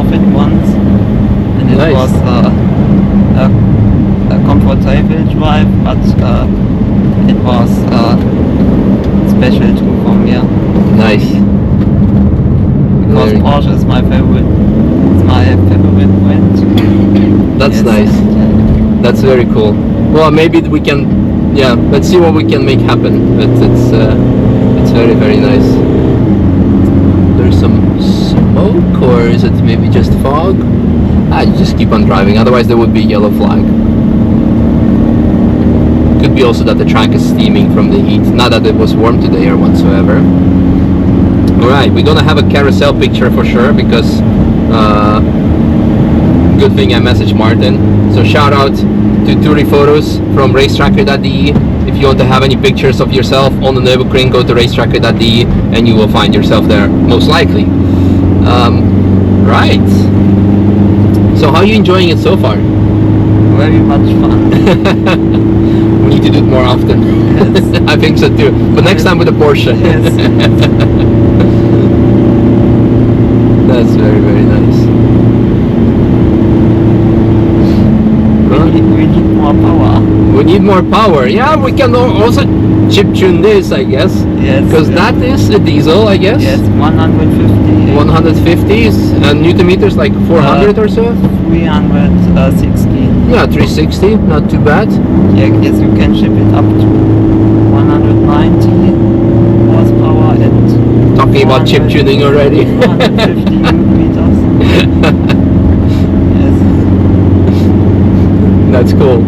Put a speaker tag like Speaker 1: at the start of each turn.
Speaker 1: of it once, and it
Speaker 2: Nice.
Speaker 1: was a comfortable drive, but it was special too for me.
Speaker 2: Nice.
Speaker 1: Because
Speaker 2: Very-
Speaker 1: Porsche is my favorite. It's my favorite brand.
Speaker 2: That's
Speaker 1: Yes.
Speaker 2: nice. That's very cool. Well, maybe we can, yeah, let's see what we can make happen. It's very, very nice. There's some smoke, or is it maybe just fog? You just keep on driving, otherwise there would be a yellow flag. Could be also that the track is steaming from the heat, not that it was warm today or whatsoever. Alright, we're gonna have a carousel picture for sure, because good thing I messaged Martin. So shout out to Turi Photos from racetracker.de. If you want to have any pictures of yourself on the Nürburgring, go to racetracker.de and you will find yourself there, most likely. Right. So how are you enjoying it so far?
Speaker 1: Very much fun.
Speaker 2: We need to do it more often.
Speaker 1: Yes.
Speaker 2: I think so too. But next time with a Porsche.
Speaker 1: Yes.
Speaker 2: That's very, very nice.
Speaker 1: We need more power.
Speaker 2: We need more power. Yeah, we can also chip tune this, I guess.
Speaker 1: Yes.
Speaker 2: Because that is a diesel, I guess.
Speaker 1: Yes, 150.
Speaker 2: 150 and newton meters, like 400 or so.
Speaker 1: 360.
Speaker 2: Yeah, 360, not too bad.
Speaker 1: Yeah, yes, you can ship it up to 190 horsepower and
Speaker 2: Talking about chip
Speaker 1: 400
Speaker 2: tuning already.
Speaker 1: 150 newton meters. Yes.
Speaker 2: That's cool.